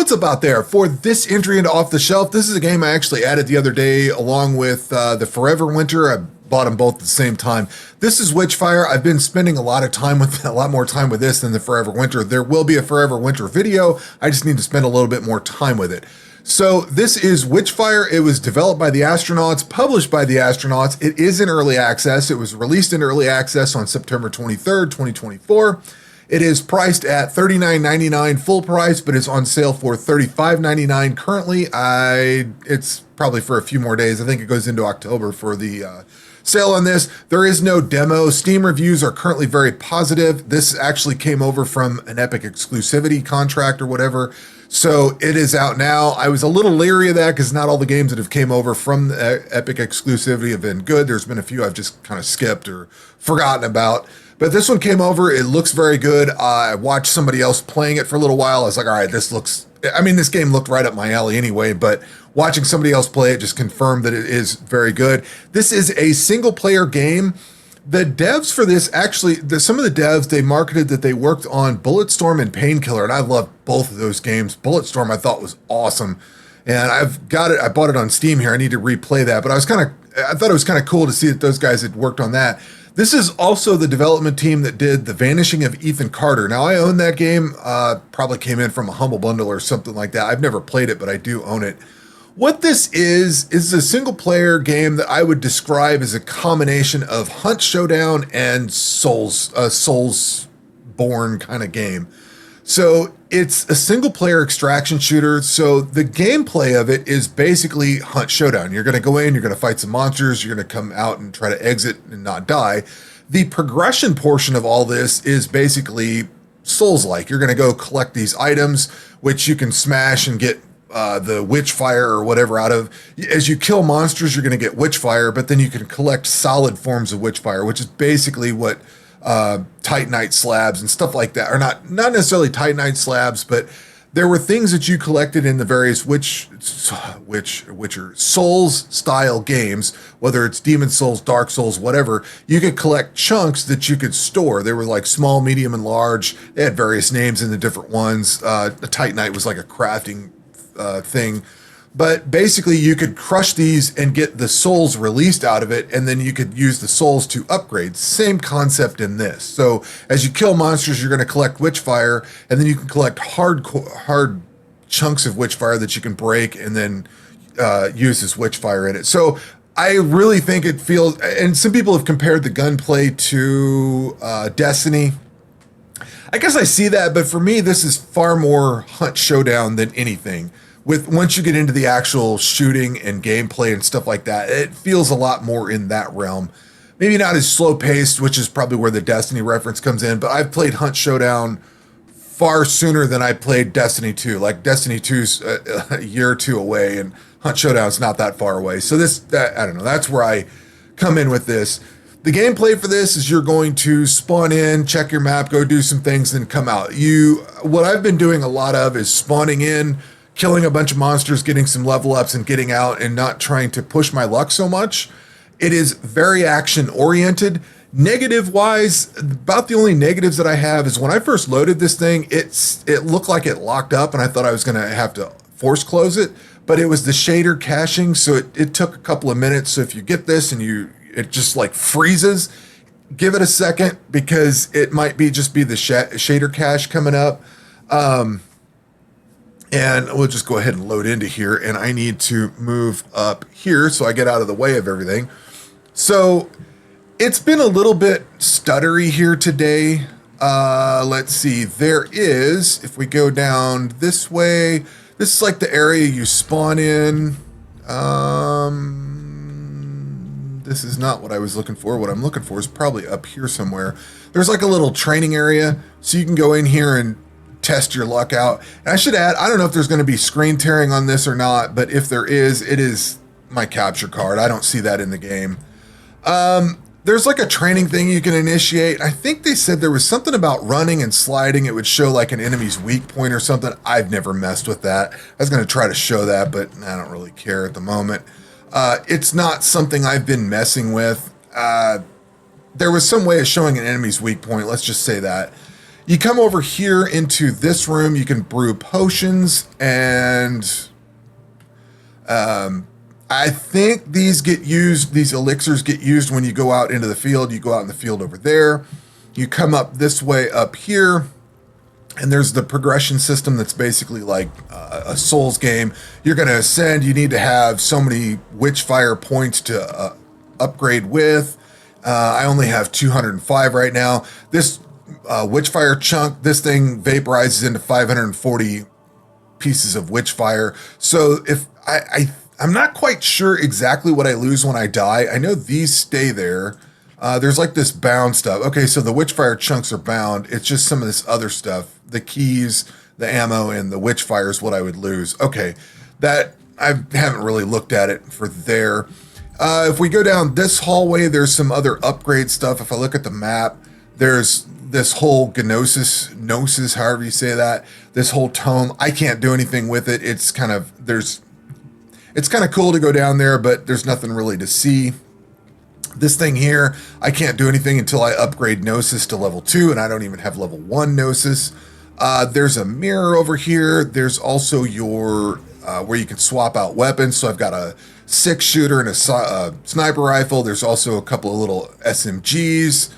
What's up out there? For this entry into Off the Shelf, this is a game I actually added the other day along with the Forever Winter. I bought them both at the same time. This is Witchfire. I've been spending a lot more time with this than the Forever Winter. There will be a Forever Winter video. I just need to spend a little bit more time with it. So this is Witchfire. It was developed by the Astronauts, published by the Astronauts. It is in early access. It was released in early access on September 23rd, 2024. It is priced at $39.99 full price, but it's on sale for $35.99 currently. It's probably for a few more days. I think it goes into October for the sale on this. There is no demo. Steam reviews are currently very positive. This actually came over from an Epic exclusivity contract or whatever. So it is out now. I was a little leery of that because not all the games that have came over from the Epic exclusivity have been good. There's been a few I've just kind of skipped or forgotten about. But this one came over. It looks very good. I watched somebody else playing it for a little while. I was like, all right, this game looked right up my alley anyway, but watching somebody else play it just confirmed that it is very good. This is a single player game. The devs for this, actually, some of the devs, they marketed that they worked on Bulletstorm and Painkiller, and I love both of those games. Bulletstorm I thought was awesome, and I've got it. I bought it on Steam here. I need to replay that, but I thought it was kind of cool to see that those guys had worked on that. This is also the development team that did The Vanishing of Ethan Carter. Now, I own that game, probably came in from a Humble Bundle or something like that. I've never played it, but I do own it. What this is a single-player game that I would describe as a combination of Hunt Showdown and Soulsborne kind of game. So it's a single-player extraction shooter. So the gameplay of it is basically Hunt Showdown. You're going to go in, you're going to fight some monsters, you're going to come out and try to exit and not die. The progression portion of all this is basically Souls-like. You're going to go collect these items, which you can smash and get the Witchfire or whatever out of. As you kill monsters, you're going to get Witchfire, but then you can collect solid forms of Witchfire, which is basically what Titanite slabs and stuff like that, or not necessarily Titanite slabs, but there were things that you collected in the various Witcher Souls style games, whether it's Demon Souls, Dark Souls, whatever. You could collect chunks that you could store. They were like small, medium, and large. They had various names in the different ones. The Titanite was like a crafting thing, but basically you could crush these and get the souls released out of it, and then you could use the souls to upgrade. Same concept in this. So as you kill monsters, you're going to collect Witchfire, and then you can collect hard chunks of Witchfire that you can break and then use this Witchfire in it. So I really think it feels, and some people have compared the gunplay to Destiny. I guess I see that, but for me, this is far more Hunt Showdown than anything. Once you get into the actual shooting and gameplay and stuff like that, it feels a lot more in that realm. Maybe not as slow paced, which is probably where the Destiny reference comes in, but I've played Hunt Showdown far sooner than I played Destiny 2. Like Destiny 2's a year or two away, and Hunt Showdown's not that far away. So I don't know, that's where I come in with this. The gameplay for this is you're going to spawn in, check your map, go do some things, then come out. What I've been doing a lot of is spawning in, killing a bunch of monsters, getting some level ups, and getting out and not trying to push my luck so much. It is very action oriented. Negative wise, about the only negatives that I have is when I first loaded this thing, it looked like it locked up and I thought I was going to have to force close it, but it was the shader caching. So it took a couple of minutes. So if you get this and it just like freezes, give it a second because it might be the shader cache coming up. And we'll just go ahead and load into here, and I need to move up here so I get out of the way of everything. So it's been a little bit stuttery here today. Let's see, if we go down this way, this is like the area you spawn in. This is not what I was looking for. What I'm looking for is probably up here somewhere. There's like a little training area, so you can go in here and test your luck out. And I should add, I don't know if there's going to be screen tearing on this or not, but if there is, it is my capture card. I don't see that in the game. There's like a training thing you can initiate. I think they said there was something about running and sliding. It would show like an enemy's weak point or something. I've never messed with that. I was going to try to show that, but I don't really care at the moment. It's not something I've been messing with. There was some way of showing an enemy's weak point. Let's just say that. You come over here into this room, you can brew potions, and I think these elixirs get used when you go out into the field. You go out in the field over there. You come up this way up here, and there's the progression system that's basically like a Souls game. You're going to ascend. You need to have so many Witchfire points to upgrade with. I only have 205 right now. This Witchfire chunk, this thing vaporizes into 540 pieces of Witchfire. So if I'm not quite sure exactly what I lose when I die. I know these stay there. There's like this bound stuff. Okay, so the Witchfire chunks are bound. It's just some of this other stuff. The keys, the ammo, and the Witchfire is what I would lose. Okay, that I haven't really looked at it for there. If we go down this hallway, there's some other upgrade stuff. If I look at the map, there's this whole gnosis, however you say that, this whole tome. I can't do anything with it. It's kind of cool to go down there, but there's nothing really to see. This thing here, I can't do anything until I upgrade Gnosis to level 2, and I don't even have level 1 Gnosis. There's a mirror over here. There's also your where you can swap out weapons. So I've got a 6-shooter and a sniper rifle. There's also a couple of little SMGs,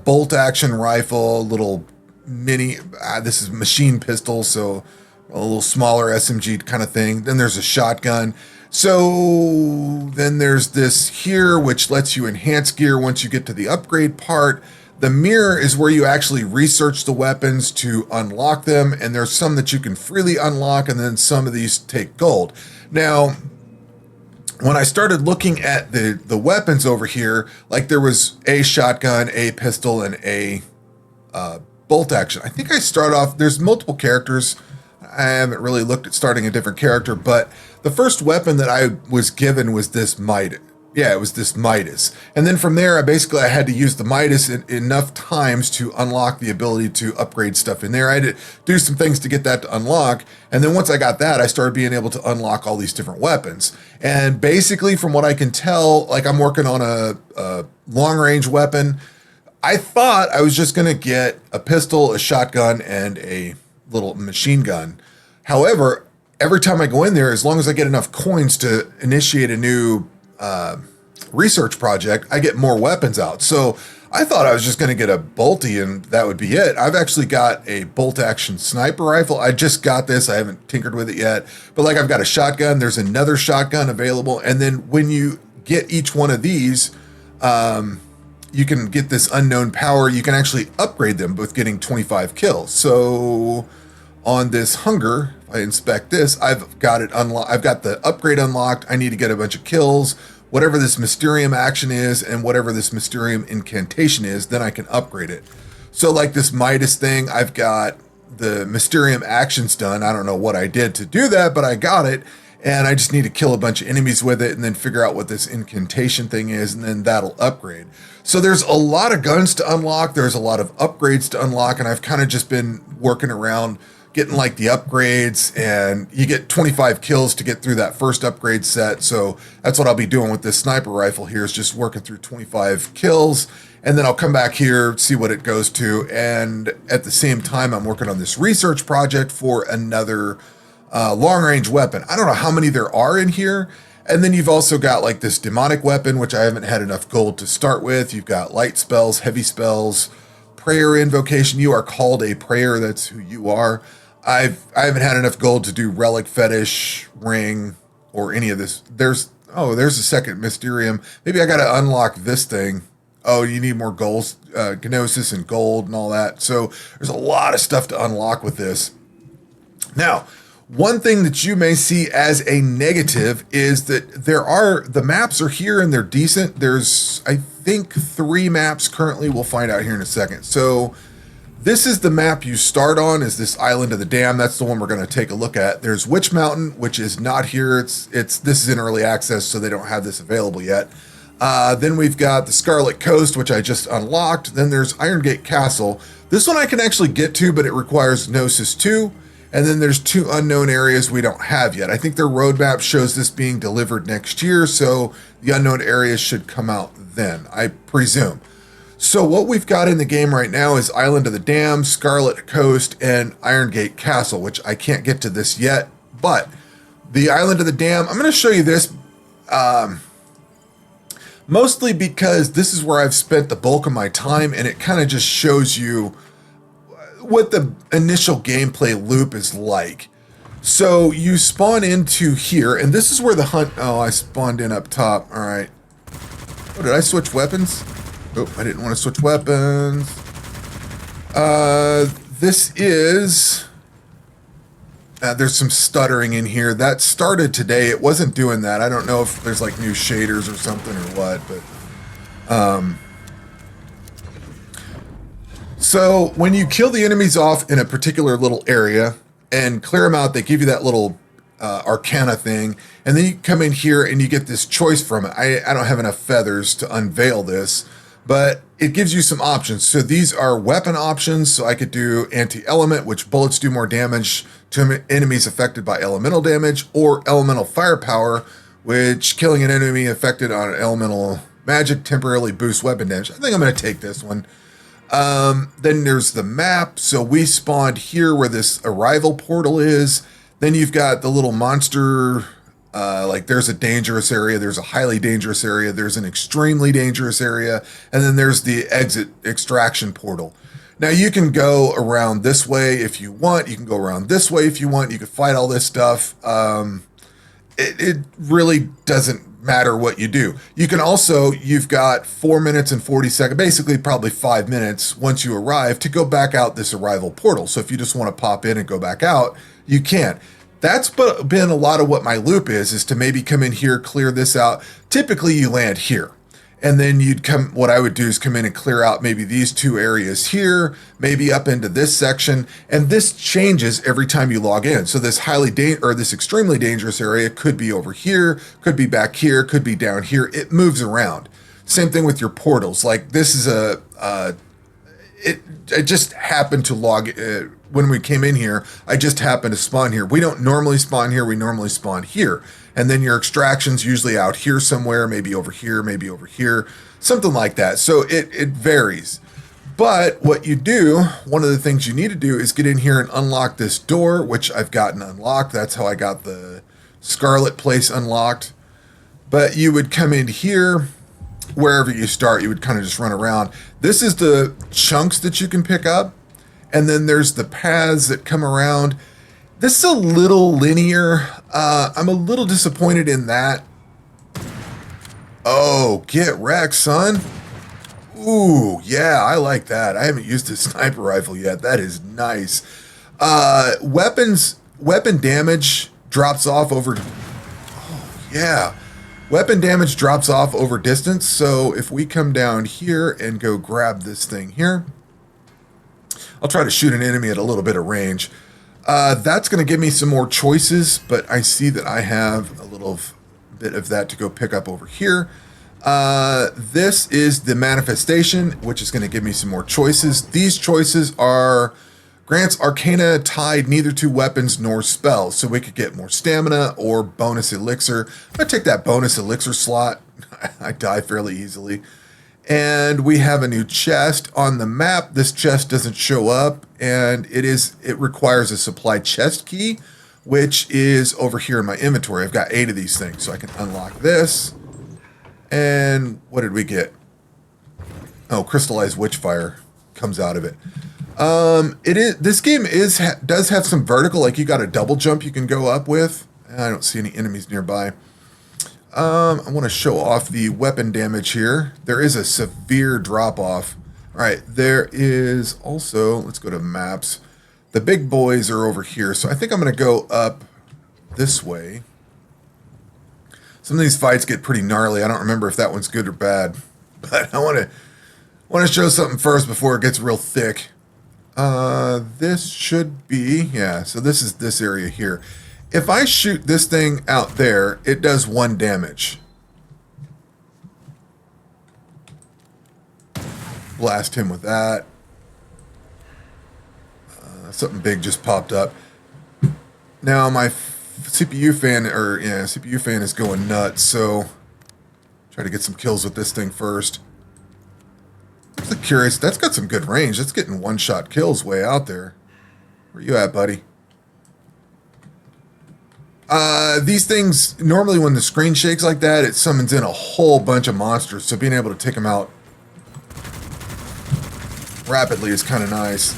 bolt action rifle, little mini, this is machine pistol, so a little smaller SMG kind of thing. Then there's a shotgun. So then there's this here, which lets you enhance gear once you get to the upgrade part. The mirror is where you actually research the weapons to unlock them. And there's some that you can freely unlock, and then some of these take gold. Now, when I started looking at the weapons over here, like there was a shotgun, a pistol, and a bolt action. I think I start off, there's multiple characters. I haven't really looked at starting a different character, but the first weapon that I was given was this Midas. Yeah, it was this Midas. And then from there, I had to use the Midas enough times to unlock the ability to upgrade stuff in there. I had to do some things to get that to unlock. And then once I got that, I started being able to unlock all these different weapons. And basically, from what I can tell, like I'm working on a long-range weapon. I thought I was just going to get a pistol, a shotgun, and a little machine gun. However, every time I go in there, as long as I get enough coins to initiate a new research project, I get more weapons out. So I thought I was just going to get a bolty and that would be it. I've actually got a bolt action sniper rifle. I just got this. I haven't tinkered with it yet, but like I've got a shotgun. There's another shotgun available. And then when you get each one of these, you can get this unknown power. You can actually upgrade them with getting 25 kills. So on this hunger, if I inspect this, I've got it unlocked. I've got the upgrade unlocked. I need to get a bunch of kills, whatever this Mysterium action is, and whatever this Mysterium incantation is, then I can upgrade it. So like this Midas thing, I've got the Mysterium actions done. I don't know what I did to do that, but I got it. And I just need to kill a bunch of enemies with it and then figure out what this incantation thing is, and then that'll upgrade. So there's a lot of guns to unlock. There's a lot of upgrades to unlock, and I've kind of just been working around getting like the upgrades, and you get 25 kills to get through that first upgrade set. So that's what I'll be doing with this sniper rifle here, is just working through 25 kills. And then I'll come back here, see what it goes to. And at the same time, I'm working on this research project for another long range weapon. I don't know how many there are in here. And then you've also got like this demonic weapon, which I haven't had enough gold to start with. You've got light spells, heavy spells, prayer invocation. You are called a prayer. That's who you are. I haven't had enough gold to do relic fetish, ring, or any of this. There's a second Mysterium. Maybe I got to unlock this thing. Oh, you need more gold, Gnosis and gold and all that. So there's a lot of stuff to unlock with this. Now, one thing that you may see as a negative is that the maps are here and they're decent. There's, I think, 3 maps currently. We'll find out here in a second. So this is the map you start on, is this Island of the Dam. That's the one we're going to take a look at. There's Witch Mountain, which is not here. This is in early access, so they don't have this available yet. Then we've got the Scarlet Coast, which I just unlocked. Then there's Iron Gate Castle. This one I can actually get to, but it requires Gnosis 2. And then there's 2 unknown areas we don't have yet. I think their roadmap shows this being delivered next year, so the unknown areas should come out then, I presume. So what we've got in the game right now is Island of the Dam, Scarlet Coast, and Iron Gate Castle, which I can't get to this yet. But the Island of the Dam, I'm going to show you this mostly because this is where I've spent the bulk of my time, and it kind of just shows you what the initial gameplay loop is like. So you spawn into here, and this is where the hunt... Oh, I spawned in up top. All right. Oh, did I switch weapons? Oh, I didn't want to switch weapons. This is... there's some stuttering in here. That started today. It wasn't doing that. I don't know if there's like new shaders or something or what, but... So when you kill the enemies off in a particular little area and clear them out, they give you that little arcana thing, and then you come in here and you get this choice from it. I don't have enough feathers to unveil this, but it gives you some options. So these are weapon options. So I could do anti-element, which bullets do more damage to enemies affected by elemental damage, or elemental firepower, which killing an enemy affected on an elemental magic temporarily boosts weapon damage. I think I'm going to take this one. Then there's the map. So we spawned here where this arrival portal is. Then you've got the little monster, like there's a dangerous area, there's a highly dangerous area, there's an extremely dangerous area, and then there's the exit extraction portal. Now you can go around this way if you want, you can go around this way if you want, you can fight all this stuff. It really doesn't matter what you do. You can also, you've got 4 minutes and 40 seconds, basically probably 5 minutes once you arrive to go back out this arrival portal. So if you just want to pop in and go back out, you can. That's been a lot of what my loop is to maybe come in here, clear this out. Typically you land here. And then you'd come, what I would do is come in and clear out maybe these two areas here, maybe up into this section. And this changes every time you log in. So this this extremely dangerous area could be over here, could be back here, could be down here. It moves around. Same thing with your portals. Like this is it just happened to log, when we came in here, I just happened to spawn here. We don't normally spawn here, we normally spawn here. And then your extraction's usually out here somewhere, maybe over here, something like that. So it varies. But what you do, one of the things you need to do is get in here and unlock this door, which I've gotten unlocked. That's how I got the Scarlet place unlocked. But you would come in here, wherever you start, you would kind of just run around. This is the chunks that you can pick up. And then there's the paths that come around. This is a little linear. I'm a little disappointed in that. Oh, get wrecked, son. Ooh, yeah, I like that. I haven't used a sniper rifle yet. That is nice. Weapon damage drops off over... Oh, yeah. Weapon damage drops off over distance. So if we come down here and go grab this thing here, I'll try to shoot an enemy at a little bit of range. That's going to give me some more choices, but I see that I have a little bit of that to go pick up over here. This is the manifestation, which is going to give me some more choices. These choices are grants arcana tied neither to weapons nor spells, so we could get more stamina or bonus elixir. I'm going to take that bonus elixir slot. I die fairly easily. And we have a new chest on the map. This chest doesn't show up, and it requires a supply chest key, which is over here in my inventory. I've got 8 of these things, so I can unlock this. And what did we get? Oh, crystallized witchfire comes out of it. This game does have some vertical, like you got a double jump you can go up with. I don't see any enemies nearby. I want to show off the weapon damage here. There is a severe drop off. All right, there is also, let's go to maps. The big boys are over here, so I think I'm going to go up this way. Some of these fights get pretty gnarly. I don't remember if that one's good or bad, but I want to show something first before it gets real thick. This should be, yeah, so this is this area here. If I shoot this thing out there, it does 1 damage. Blast him with that. Something big just popped up. Now my CPU fan is going nuts, so try to get some kills with this thing first. Where's the curious. That's got some good range. That's getting one-shot kills way out there. Where you at, buddy? These things, normally when the screen shakes like that, it summons in a whole bunch of monsters, so being able to take them out rapidly is kind of nice.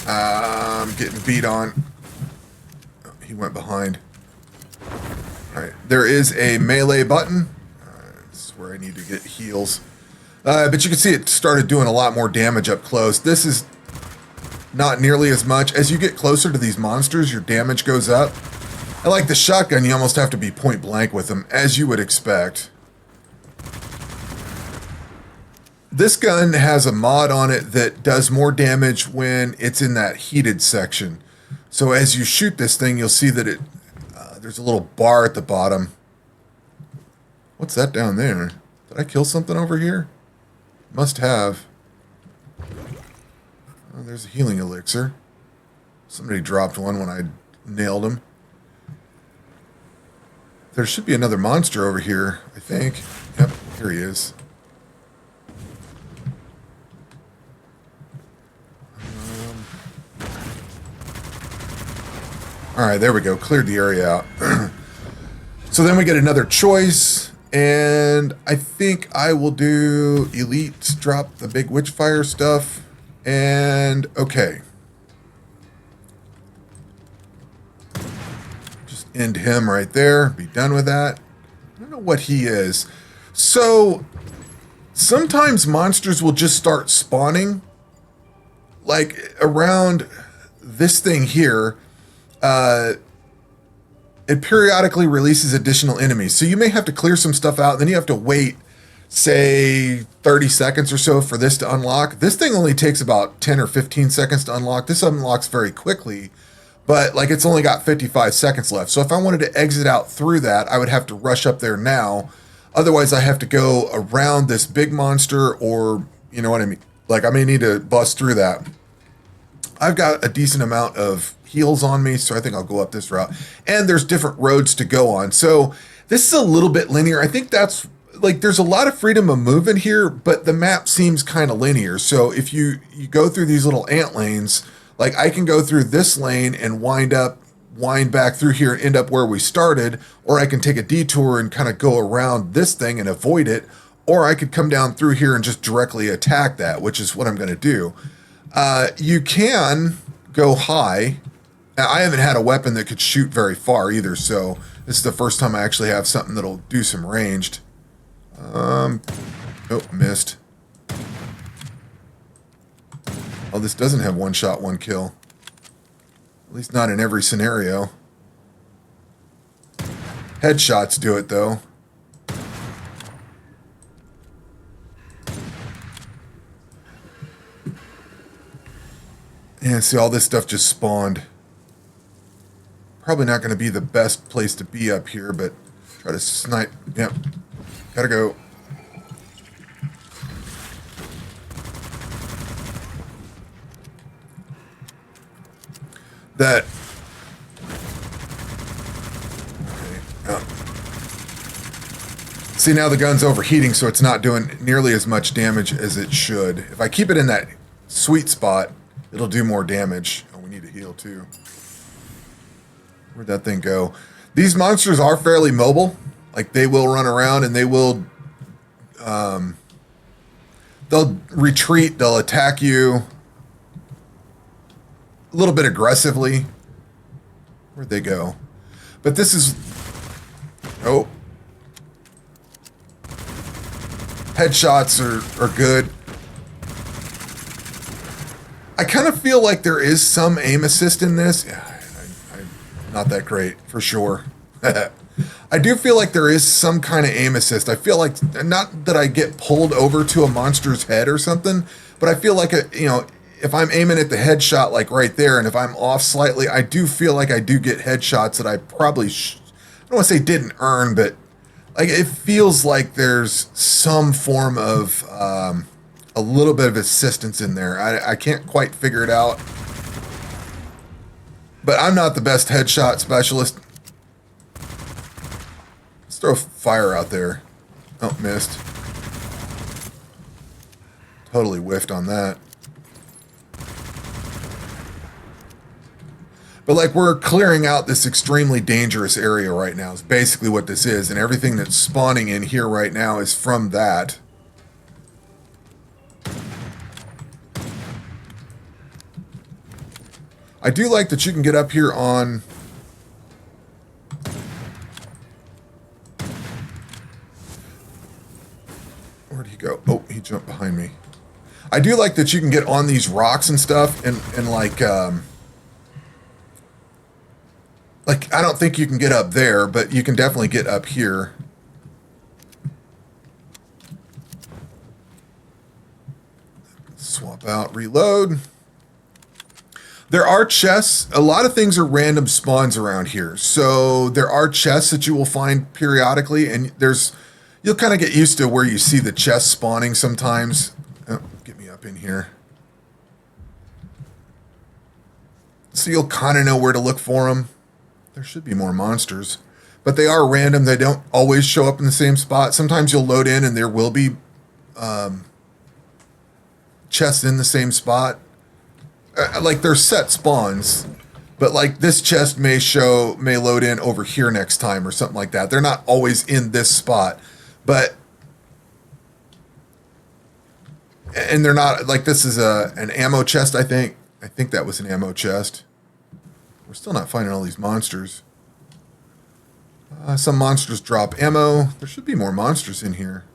I'm getting beat on. Oh, he went behind. Alright, there is a melee button. This is where I need to get heals. But you can see it started doing a lot more damage up close. This is not nearly as much. As you get closer to these monsters, your damage goes up. I like the shotgun, you almost have to be point blank with them, as you would expect. This gun has a mod on it that does more damage when it's in that heated section. So as you shoot this thing, you'll see that there's a little bar at the bottom. What's that down there? Did I kill something over here? Must have. Oh, there's a healing elixir. Somebody dropped one when I nailed him. There should be another monster over here, I think. Yep, here he is. Alright, there we go. Cleared the area out. So then we get another choice, and I think I will do Elite, drop the big Witchfire stuff, and okay. Just end him right there, be done with that. I don't know what he is. So, sometimes monsters will just start spawning, like around this thing here. It periodically releases additional enemies. So you may have to clear some stuff out, and then you have to wait, say, 30 seconds or so for this to unlock. This thing only takes about 10 or 15 seconds to unlock. This unlocks very quickly, but like it's only got 55 seconds left. So if I wanted to exit out through that, I would have to rush up there now. Otherwise, I have to go around this big monster, or, you know what I mean? Like, I may need to bust through that. I've got a decent amount of heals on me, so I think I'll go up this route. And there's different roads to go on. So this is a little bit linear. I think that's, like, there's a lot of freedom of movement here, but the map seems kind of linear. So if you go through these little ant lanes, like I can go through this lane and wind back through here and end up where we started, or I can take a detour and kind of go around this thing and avoid it, or I could come down through here and just directly attack that, which is what I'm going to do. You can go high. Now, I haven't had a weapon that could shoot very far either, so this is the first time I actually have something that'll do some ranged. Oh, missed. Oh, this doesn't have one shot, one kill. At least not in every scenario. Headshots do it, though. Yeah, see, all this stuff just spawned. Probably not going to be the best place to be up here, but try to snipe. Yep. Gotta go. That. Okay. Oh. See, now the gun's overheating, so it's not doing nearly as much damage as it should. If I keep it in that sweet spot, it'll do more damage. Oh, we need to heal too. Where'd that thing go? These monsters are fairly mobile. Like, they will run around and they will... they'll retreat, they'll attack you. A little bit aggressively. Where'd they go? But this is... Oh. Headshots are good. I kind of feel like there is some aim assist in this. Yeah, I'm not that great, for sure. I do feel like there is some kind of aim assist. I feel like, not that I get pulled over to a monster's head or something, but I feel like, you know, if I'm aiming at the headshot, like right there, and if I'm off slightly, I do feel like I do get headshots that I probably, I don't want to say didn't earn, but like it feels like there's some form of a little bit of assistance in there. I can't quite figure it out. But I'm not the best headshot specialist. Let's throw fire out there. Oh, missed. Totally whiffed on that. But like we're clearing out this extremely dangerous area right now is basically what this is. And everything that's spawning in here right now is from that. I do like that you can get up here on... Where'd he go? Oh, he jumped behind me. I do like that you can get on these rocks and stuff and like I don't think you can get up there, but you can definitely get up here. Swap out, reload. There are chests. A lot of things are random spawns around here. So there are chests that you will find periodically, and you'll kind of get used to where you see the chests spawning sometimes. Oh, get me up in here. So you'll kind of know where to look for them. There should be more monsters, but they are random. They don't always show up in the same spot. Sometimes you'll load in and there will be chests in the same spot. Like they're set spawns, but like this chest may load in over here next time or something like that. They're not always in this spot, and they're not like this is an ammo chest. I think that was an ammo chest. We're still not finding all these monsters. Some monsters drop ammo. There should be more monsters in here.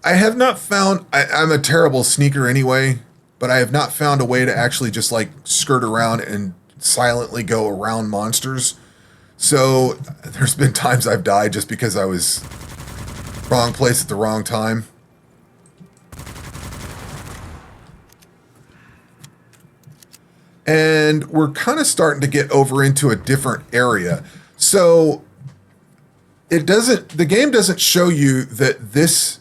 I have not found... I'm a terrible sneaker anyway, but I have not found a way to actually just like skirt around and silently go around monsters. So there's been times I've died just because I was wrong place at the wrong time. And we're kind of starting to get over into a different area. So the game doesn't show you that this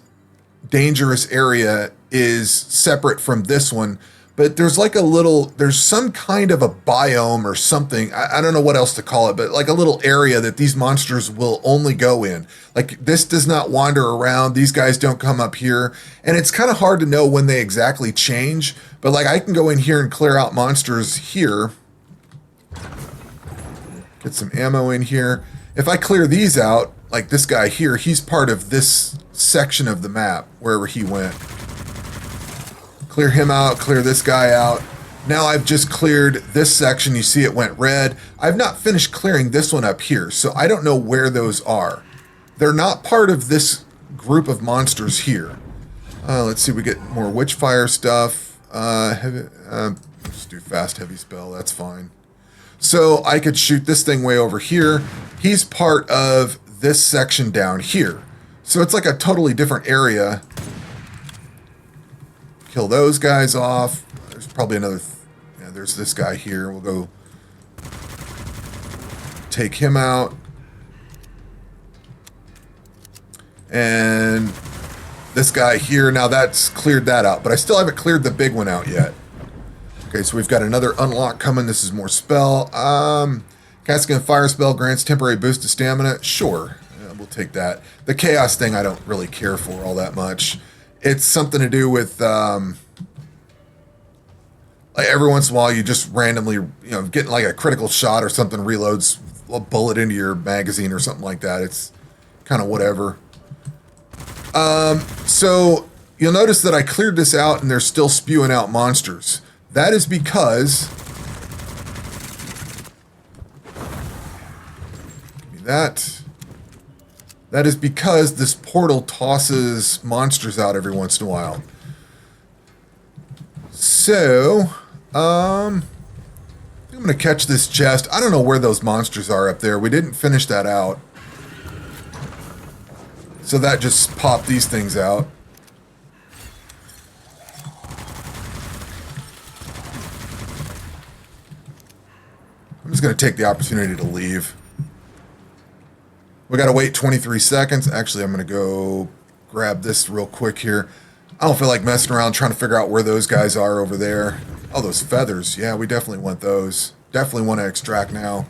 dangerous area is separate from this one, but there's like there's some kind of a biome or something. I don't know what else to call it, but like a little area that these monsters will only go in. Like this does not wander around. These guys don't come up here. And it's kind of hard to know when they exactly change, but like I can go in here and clear out monsters here. Get some ammo in here. If I clear these out, like this guy here, he's part of this section of the map, wherever he went. Clear him out, clear this guy out. Now I've just cleared this section. You see it went red. I've not finished clearing this one up here, so I don't know where those are. They're not part of this group of monsters here. Let's see, we get more Witchfire stuff. Let's do fast heavy spell, that's fine. So I could shoot this thing way over here. He's part of this section down here. So it's like a totally different area. Kill those guys off. There's probably another... yeah, there's this guy here. We'll go take him out. And this guy here, now that's cleared that out, but I still haven't cleared the big one out yet. Okay, so we've got another unlock coming. This is more spell. Casting a fire spell grants temporary boost to stamina. Sure, we'll take that. The chaos thing I don't really care for all that much. It's something to do with like every once in a while you just randomly, getting like a critical shot or something reloads a bullet into your magazine or something like that. It's kind of whatever. So you'll notice that I cleared this out and they're still spewing out monsters. That is because... give me that. That is because this portal tosses monsters out every once in a while. So, I'm going to catch this chest. I don't know where those monsters are up there. We didn't finish that out. So that just popped these things out. I'm just going to take the opportunity to leave. We got to wait 23 seconds. Actually, I'm going to go grab this real quick here. I don't feel like messing around trying to figure out where those guys are over there. Oh, those feathers. Yeah, we definitely want those. Definitely want to extract now.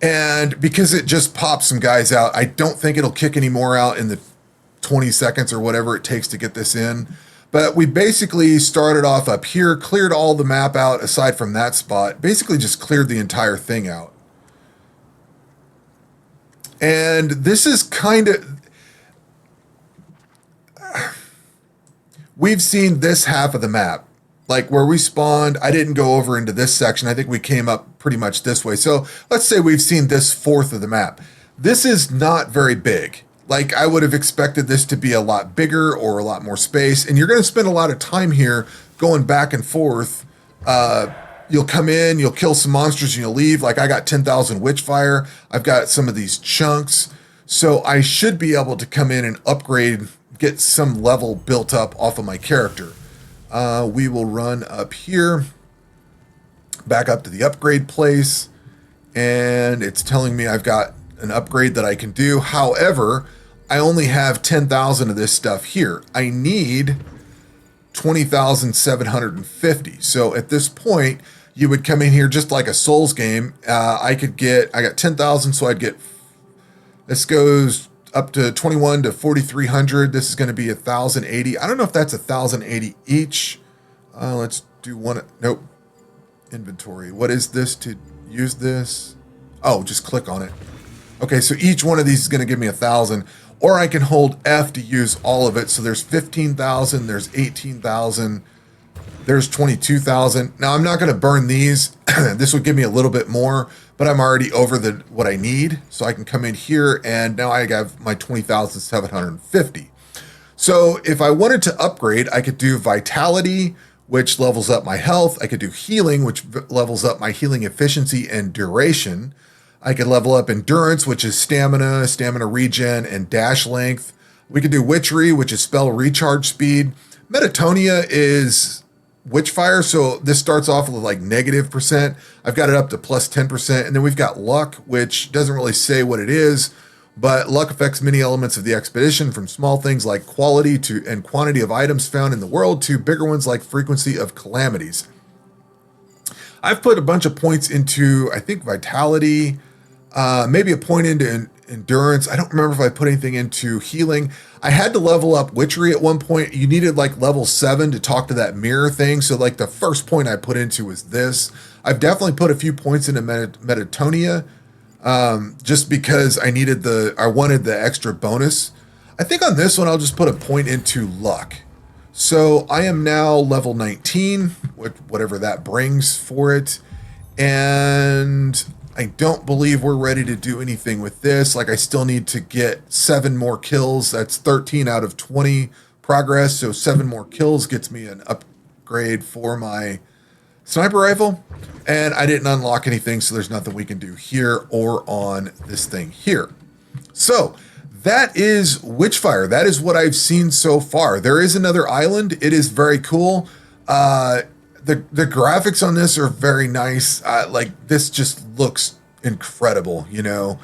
And because it just popped some guys out, I don't think it'll kick any more out in the 20 seconds or whatever it takes to get this in. But we basically started off up here, cleared all the map out aside from that spot, basically just cleared the entire thing out. And this is kind of, we've seen this half of the map. Like where we spawned, I didn't go over into this section. I think we came up pretty much this way. So let's say we've seen this fourth of the map. This is not very big. Like I would have expected this to be a lot bigger or a lot more space. And you're going to spend a lot of time here going back and forth. You'll come in, you'll kill some monsters and you'll leave. Like I got 10,000 Witchfire. I've got some of these chunks. So I should be able to come in and upgrade, get some level built up off of my character. We will run up here, back up to the upgrade place, and it's telling me I've got an upgrade that I can do. However, I only have 10,000 of this stuff here. I need 20,750. So at this point, you would come in here just like a Souls game. I got 10,000, so I'd get, this goes up to 21 to 4,300. This is going to be 1,080. I don't know if that's 1,080 each. Let's do one. Nope. Inventory. What is this to use this? Oh, just click on it. Okay, so each one of these is going to give me 1,000. Or I can hold F to use all of it. So there's 15,000. There's 18,000. There's 22,000. Now I'm not going to burn these. This would give me a little bit more, but I'm already over what I need. So I can come in here and now I have my 20,750. So if I wanted to upgrade, I could do Vitality, which levels up my health. I could do Healing, which levels up my healing efficiency and duration. I could level up Endurance, which is stamina regen, and dash length. We could do Witchery, which is spell recharge speed. Metatonia is Witchfire, so this starts off with like -%. I've got it up to plus 10%, and then we've got Luck, which doesn't really say what it is, but luck affects many elements of the expedition, from small things like quality to and quantity of items found in the world to bigger ones like frequency of calamities. I've put a bunch of points into, I think, Vitality, maybe a point into Endurance. I don't remember if I put anything into Healing. I had to level up Witchery at one point. You needed like level 7 to talk to that mirror thing. So like the first point I put into was this. I've definitely put a few points into Metatonia, just because I wanted the extra bonus. I think on this one, I'll just put a point into Luck. So I am now level 19, whatever that brings for it. And I don't believe we're ready to do anything with this. Like I still need to get 7 more kills. That's 13 out of 20 progress. So 7 more kills gets me an upgrade for my sniper rifle. And I didn't unlock anything, so there's nothing we can do here or on this thing here. So that is Witchfire. That is what I've seen so far. There is another island. It is very cool. The graphics on this are very nice. Like this just looks incredible, you know.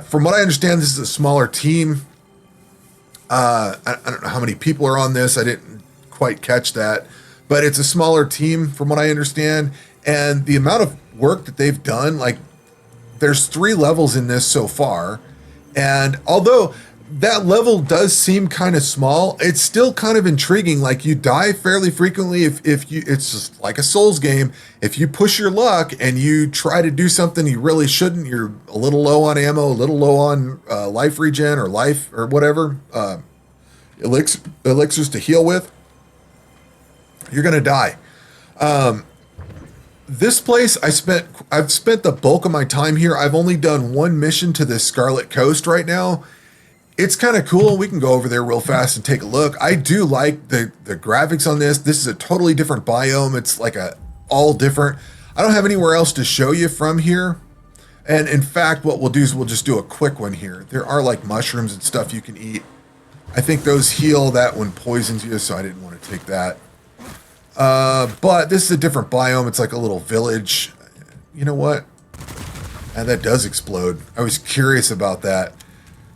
From what I understand, this is a smaller team. I don't know how many people are on this. I didn't quite catch that, but it's a smaller team from what I understand. And the amount of work that they've done, like there's 3 levels in this so far. And although that level does seem kind of small, it's still kind of intriguing. Like you die fairly frequently if you, it's just like a Souls game. If you push your luck and you try to do something you really shouldn't, you're a little low on ammo, a little low on life regen or life or whatever, elixirs to heal with, you're going to die. This place, I've spent the bulk of my time here. I've only done 1 mission to the Scarlet Coast right now. It's kind of cool. We can go over there real fast and take a look. I do like the graphics on this. This is a totally different biome. It's like all different. I don't have anywhere else to show you from here. And in fact, what we'll do is we'll just do a quick one here. There are like mushrooms and stuff you can eat. I think those heal. That one poisons you, so I didn't want to take that. But this is a different biome. It's like a little village. You know what? And that does explode. I was curious about that.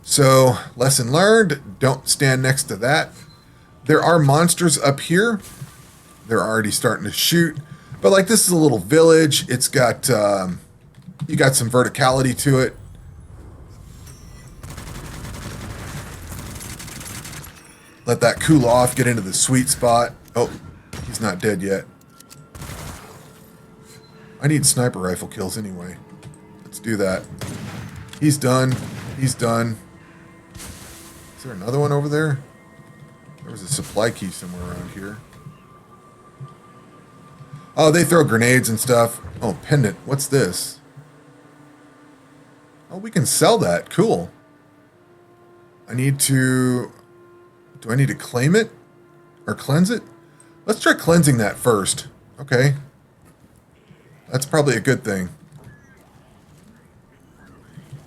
So, lesson learned, don't stand next to that. There are monsters up here. They're already starting to shoot. But like this is a little village. It's got, you got some verticality to it. Let that cool off, get into the sweet spot. Oh, he's not dead yet. I need sniper rifle kills anyway. Let's do that. He's done. He's done. Is there another one over there? There was a supply key somewhere around here. Oh, they throw grenades and stuff. Oh, pendant. What's this? Oh, we can sell that. Cool. I need to... Do I need to claim it? Or cleanse it? Let's try cleansing that first. Okay. That's probably a good thing.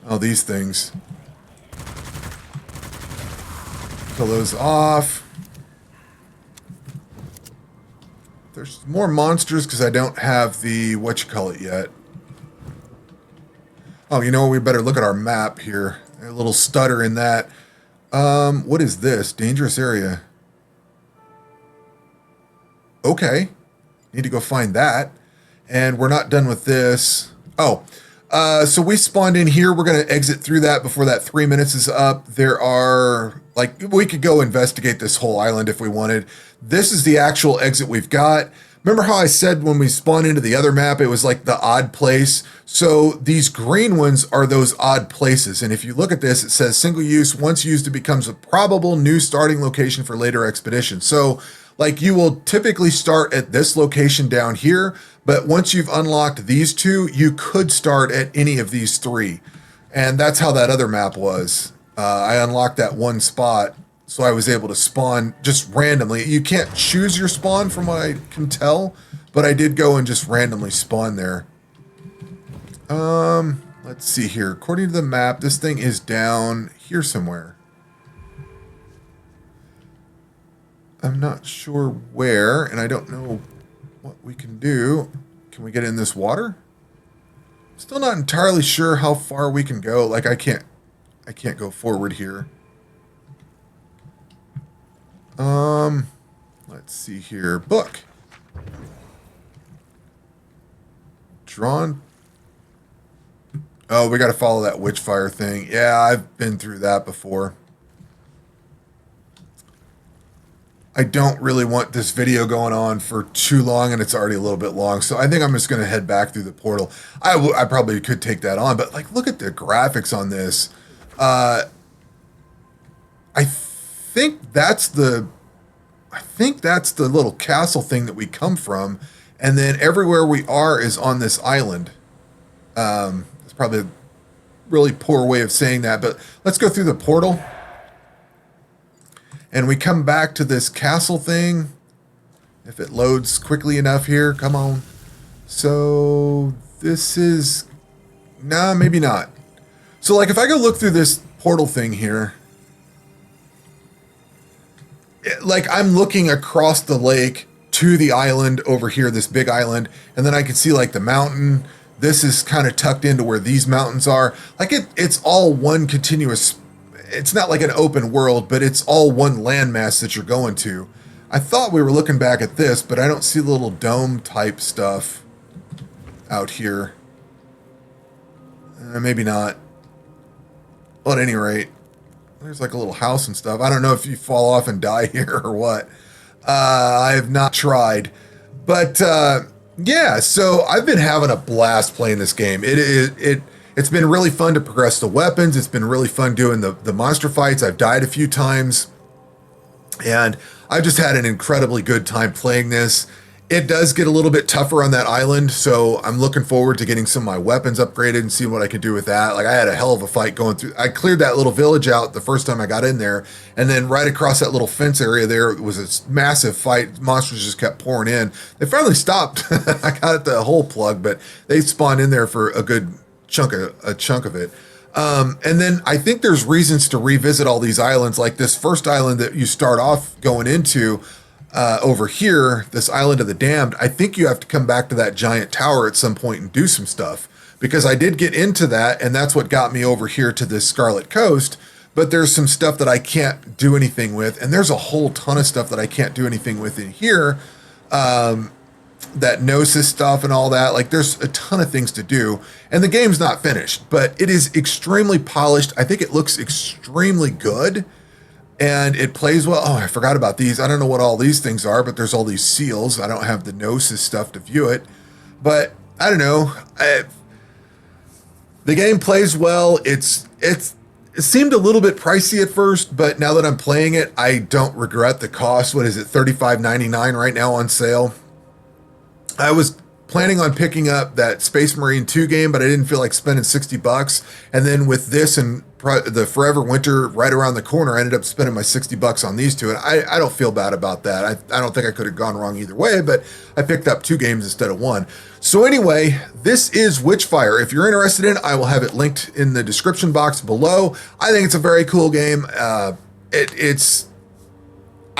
Oh, these things. Kill those off. There's more monsters because I don't have the whatchamacallit yet. Oh, you know what? We better look at our map here. A little stutter in that. What is this? Dangerous area. Okay. Need to go find that. And we're not done with this. Oh, so we spawned in here. We're going to exit through that before that 3 minutes is up. There are, like, we could go investigate this whole island if we wanted. This is the actual exit we've got. Remember how I said when we spawned into the other map, it was like the odd place? So these green ones are those odd places. And if you look at this, it says single use. Once used, it becomes a probable new starting location for later expeditions. So like you will typically start at this location down here, but once you've unlocked these two, you could start at any of these three. And that's how that other map was. I unlocked that one spot, so I was able to spawn just randomly. You can't choose your spawn from what I can tell, but I did go and just randomly spawn there. Let's see here. According to the map, this thing is down here somewhere. I'm not sure where, and I don't know what we can do. Can we get in this water? Still not entirely sure how far we can go. Like I can't go forward here. Let's see here. Book. Drawn. Oh, we got to follow that Witchfire thing. Yeah, I've been through that before. I don't really want this video going on for too long, and it's already a little bit long, so I think I'm just going to head back through the portal. I probably could take that on, but like, look at the graphics on this. I think that's the little castle thing that we come from, and then everywhere we are is on this island. It's probably a really poor way of saying that, but let's go through the portal. And we come back to this castle thing. If it loads quickly enough here, come on. So this is, nah, maybe not. So like if I go look through this portal thing here, like I'm looking across the lake to the island over here, this big island, and then I can see like the mountain. This is kind of tucked into where these mountains are. Like it's all one continuous. It's not like an open world, but it's all one landmass that you're going to. I thought we were looking back at this, but I don't see the little dome type stuff out here. Maybe not. Well, at any rate, there's like a little house and stuff. I don't know if you fall off and die here or what. I have not tried. But yeah, so I've been having a blast playing this game. It's been really fun to progress the weapons. It's been really fun doing the monster fights. I've died a few times. And I've just had an incredibly good time playing this. It does get a little bit tougher on that island, so I'm looking forward to getting some of my weapons upgraded and seeing what I can do with that. Like I had a hell of a fight going through. I cleared that little village out the first time I got in there, and then right across that little fence area there was a massive fight. Monsters just kept pouring in. They finally stopped. I got at the hole plug, but they spawned in there for a good chunk of it. And then I think there's reasons to revisit all these islands, like this first island that you start off going into over here, this island of the damned. I think you have to come back to that giant tower at some point and do some stuff, because I did get into that, and that's what got me over here to this Scarlet Coast. But there's some stuff that I can't do anything with, and there's a whole ton of stuff that I can't do anything with in here. That Gnosis stuff and all that, like there's a ton of things to do, and the game's not finished, but it is extremely polished. I think it looks extremely good. and it plays well. Oh, I forgot about these. I don't know what all these things are, but there's all these seals. I don't have the Gnosis stuff to view it, but I don't know. The game plays well. It seemed a little bit pricey at first, but now that I'm playing it, I don't regret the cost. What is it, $35.99 right now on sale? I was planning on picking up that Space Marine 2 game, but I didn't feel like spending $60. And then with this and the Forever Winter right around the corner, I ended up spending my $60 on these two. And I don't feel bad about that. I don't think I could have gone wrong either way, but I picked up 2 games instead of 1. So anyway, this is Witchfire. If you're interested in it, I will have it linked in the description box below. I think it's a very cool game. I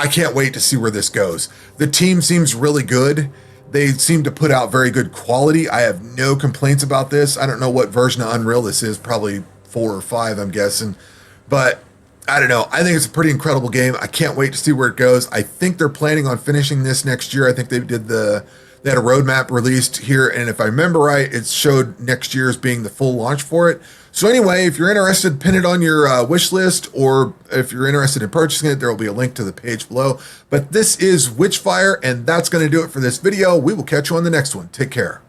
can't wait to see where this goes. The team seems really good. They seem to put out very good quality. I have no complaints about this. I don't know what version of Unreal this is, probably 4 or 5, I'm guessing. But I don't know. I think it's a pretty incredible game. I can't wait to see where it goes. I think they're planning on finishing this next year. I think they had a roadmap released here, and if I remember right, it showed next year as being the full launch for it. So anyway, if you're interested, pin it on your wish list, or if you're interested in purchasing it, there will be a link to the page below. But this is Witchfire, and that's going to do it for this video. We will catch you on the next one. Take care.